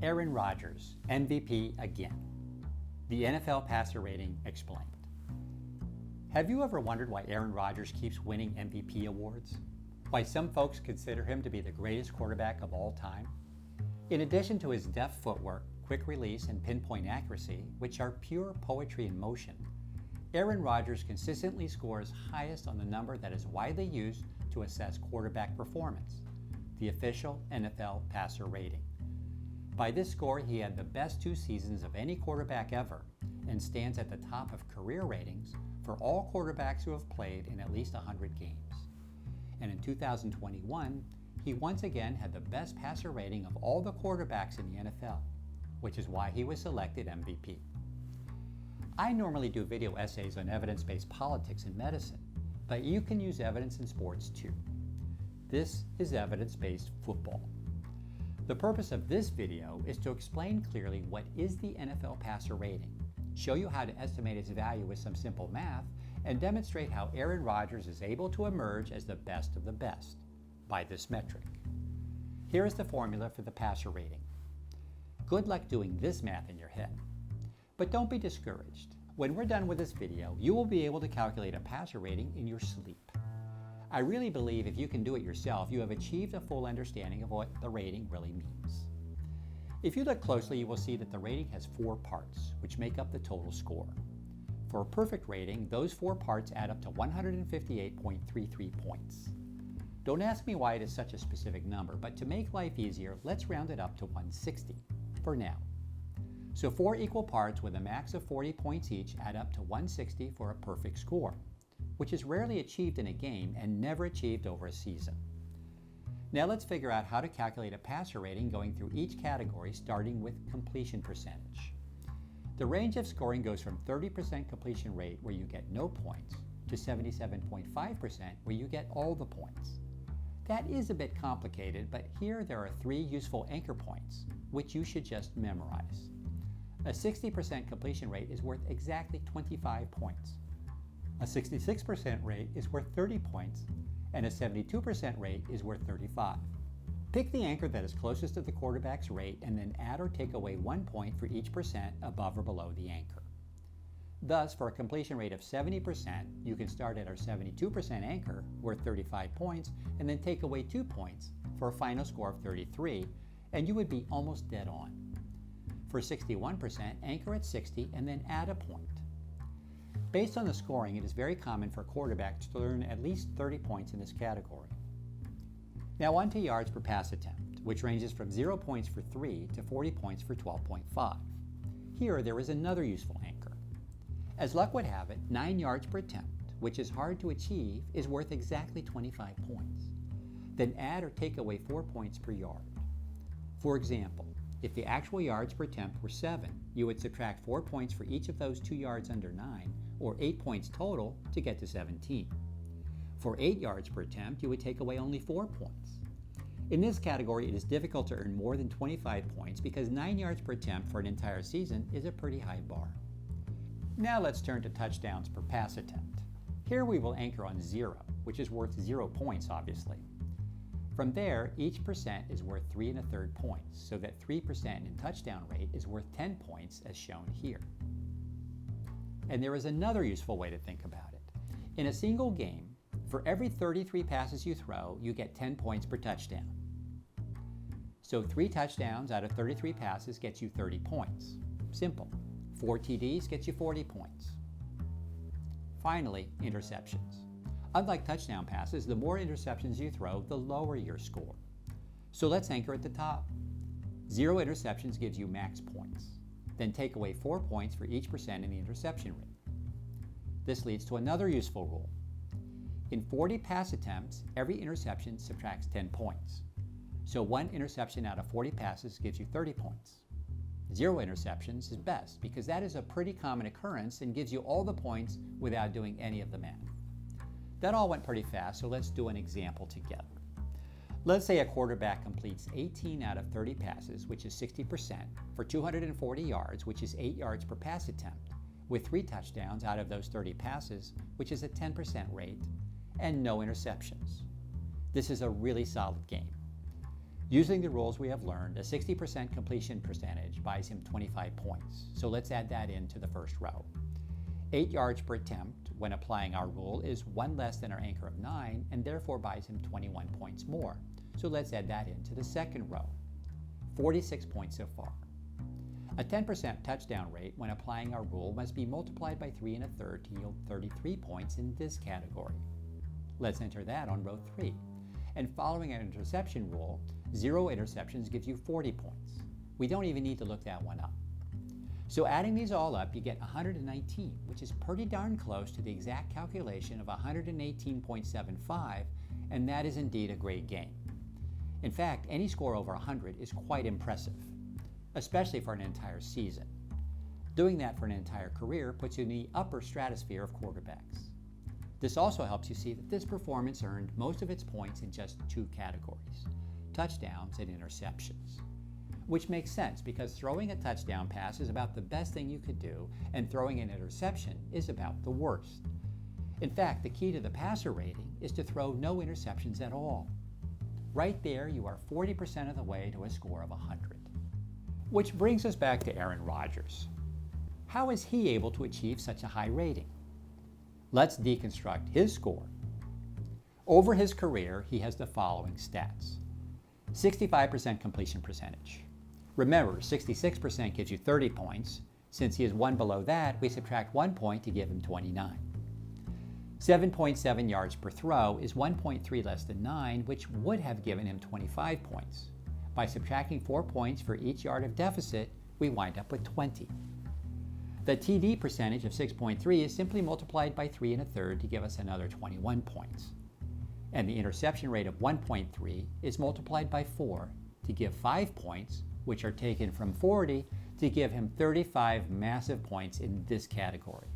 Aaron Rodgers, MVP again. The NFL passer rating explained. Have you ever wondered why Aaron Rodgers keeps winning MVP awards? Why some folks consider him to be the greatest quarterback of all time? In addition to his deft footwork, quick release, and pinpoint accuracy, which are pure poetry in motion, Aaron Rodgers consistently scores highest on the number that is widely used to assess quarterback performance, the official NFL passer rating. By this score, he had the best 2 seasons of any quarterback ever and stands at the top of career ratings for all quarterbacks who have played in at least 100 games. And in 2021, he once again had the best passer rating of all the quarterbacks in the NFL, which is why he was selected MVP. I normally do video essays on evidence-based politics and medicine, but you can use evidence in sports too. This is evidence-based football. The purpose of this video is to explain clearly what is the NFL passer rating, show you how to estimate its value with some simple math, and demonstrate how Aaron Rodgers is able to emerge as the best of the best by this metric. Here is the formula for the passer rating. Good luck doing this math in your head. But don't be discouraged. When we're done with this video, you will be able to calculate a passer rating in your sleep. I really believe if you can do it yourself, you have achieved a full understanding of what the rating really means. If you look closely, you will see that the rating has 4 parts, which make up the total score. For a perfect rating, those 4 parts add up to 158.33 points. Don't ask me why it is such a specific number, but to make life easier, let's round it up to 160 for now. So 4 equal parts with a max of 40 points each add up to 160 for a perfect score, which is rarely achieved in a game and never achieved over a season. Now let's figure out how to calculate a passer rating going through each category, starting with completion percentage. The range of scoring goes from 30% completion rate, where you get no points, to 77.5%, where you get all the points. That is a bit complicated, but here there are 3 useful anchor points, which you should just memorize. A 60% completion rate is worth exactly 25 points. A 66% rate is worth 30 points, and a 72% rate is worth 35. Pick the anchor that is closest to the quarterback's rate and then add or take away 1 point for each percent above or below the anchor. Thus, for a completion rate of 70%, you can start at our 72% anchor, worth 35 points, and then take away 2 points for a final score of 33, and you would be almost dead on. For 61%, anchor at 60 and then add a point. Based on the scoring, it is very common for quarterbacks to earn at least 30 points in this category. Now on to yards per pass attempt, which ranges from 0 points for 3 to 40 points for 12.5. Here there is another useful anchor. As luck would have it, 9 yards per attempt, which is hard to achieve, is worth exactly 25 points. Then add or take away 4 points per yard. For example, if the actual yards per attempt were 7, you would subtract 4 points for each of those 2 yards under 9, or 8 points total to get to 17. For 8 yards per attempt, you would take away only 4 points. In this category, it is difficult to earn more than 25 points because 9 yards per attempt for an entire season is a pretty high bar. Now let's turn to touchdowns per pass attempt. Here we will anchor on 0, which is worth 0 points, obviously. From there, each percent is worth 3 1/3 points, so that 3% in touchdown rate is worth 10 points as shown here. And there is another useful way to think about it. In a single game, for every 33 passes you throw, you get 10 points per touchdown. So 3 touchdowns out of 33 passes gets you 30 points. Simple. 4 TDs gets you 40 points. Finally, interceptions. Unlike touchdown passes, the more interceptions you throw, the lower your score. So let's anchor at the top. 0 interceptions gives you max points. Then take away 4 points for each percent in the interception rate. This leads to another useful rule. In 40 pass attempts, every interception subtracts 10 points. So 1 interception out of 40 passes gives you 30 points. 0 interceptions is best because that is a pretty common occurrence and gives you all the points without doing any of the math. That all went pretty fast, so let's do an example together. Let's say a quarterback completes 18 out of 30 passes, which is 60%, for 240 yards, which is 8 yards per pass attempt, with 3 touchdowns out of those 30 passes, which is a 10% rate, and no interceptions. This is a really solid game. Using the rules we have learned, a 60% completion percentage buys him 25 points. So let's add that into the first row. 8 yards per attempt, when applying our rule, is 1 less than our anchor of 9 and therefore buys him 21 points more. So let's add that into the second row. 46 points so far. A 10% touchdown rate when applying our rule must be multiplied by 3 1/3 to yield 33 points in this category. Let's enter that on row 3. And following an interception rule, 0 interceptions gives you 40 points. We don't even need to look that one up. So adding these all up, you get 119, which is pretty darn close to the exact calculation of 118.75, and that is indeed a great game. In fact, any score over 100 is quite impressive, especially for an entire season. Doing that for an entire career puts you in the upper stratosphere of quarterbacks. This also helps you see that this performance earned most of its points in just 2 categories, touchdowns and interceptions. Which makes sense because throwing a touchdown pass is about the best thing you could do, and throwing an interception is about the worst. In fact, the key to the passer rating is to throw no interceptions at all. Right there, you are 40% of the way to a score of 100. Which brings us back to Aaron Rodgers. How is he able to achieve such a high rating? Let's deconstruct his score. Over his career, he has the following stats. 65% completion percentage. Remember, 66% gives you 30 points. Since he is 1 below that, we subtract 1 point to give him 29. 7.7 yards per throw is 1.3 less than 9, which would have given him 25 points. By subtracting 4 points for each yard of deficit, we wind up with 20. The TD percentage of 6.3 is simply multiplied by 3 1/3 to give us another 21 points. And the interception rate of 1.3 is multiplied by 4 to give 5 points, which are taken from 40 to give him 35 massive points in this category.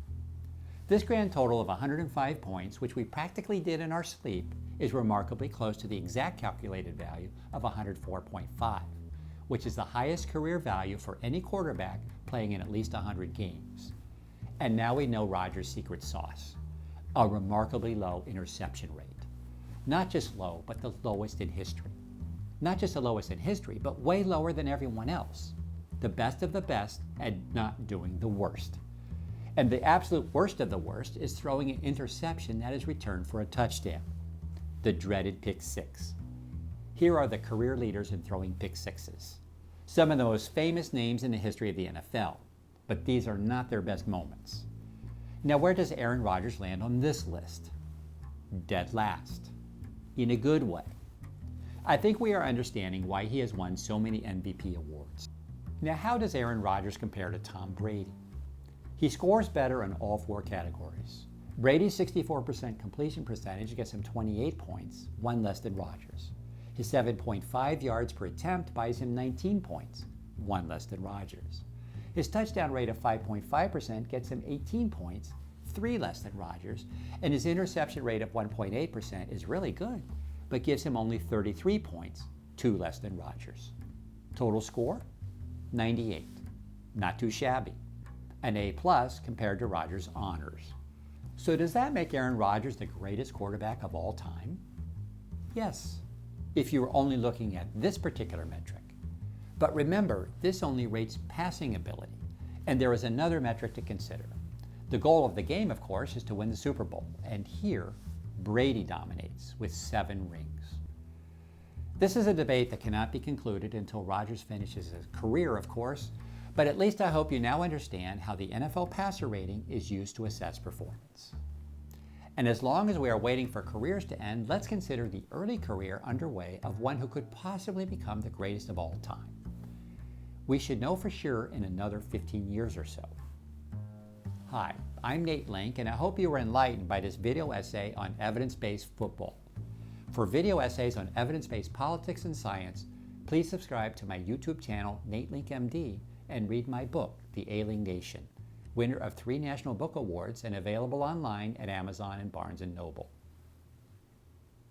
This grand total of 105 points, which we practically did in our sleep, is remarkably close to the exact calculated value of 104.5, which is the highest career value for any quarterback playing in at least 100 games. And now we know Rodgers' secret sauce, a remarkably low interception rate. Not just low, but the lowest in history. Not just the lowest in history, but way lower than everyone else. The best of the best at not doing the worst. And the absolute worst of the worst is throwing an interception that is returned for a touchdown. The dreaded pick 6. Here are the career leaders in throwing pick 6s. Some of the most famous names in the history of the NFL, but these are not their best moments. Now, where does Aaron Rodgers land on this list? Dead last. In a good way. I think we are understanding why he has won so many MVP awards. Now, how does Aaron Rodgers compare to Tom Brady? He scores better in all 4 categories. Brady's 64% completion percentage gets him 28 points, 1 less than Rodgers. His 7.5 yards per attempt buys him 19 points, 1 less than Rodgers. His touchdown rate of 5.5% gets him 18 points, 3 less than Rodgers, and his interception rate of 1.8% is really good, but gives him only 33 points, 2 less than Rodgers. Total score? 98. Not too shabby. An A+ compared to Rodgers' honors. So does that make Aaron Rodgers the greatest quarterback of all time? Yes, if you were only looking at this particular metric. But remember, this only rates passing ability, and there is another metric to consider. The goal of the game, of course, is to win the Super Bowl, and here, Brady dominates with 7 rings. This is a debate that cannot be concluded until Rodgers finishes his career, of course, but at least I hope you now understand how the NFL passer rating is used to assess performance. And as long as we are waiting for careers to end, let's consider the early career underway of one who could possibly become the greatest of all time. We should know for sure in another 15 years or so. Hi, I'm Nate Link, and I hope you were enlightened by this video essay on evidence-based football. For video essays on evidence-based politics and science, please subscribe to my YouTube channel, Nate Link MD, and read my book, The Ailing Nation, winner of 3 National Book Awards and available online at Amazon and Barnes & Noble.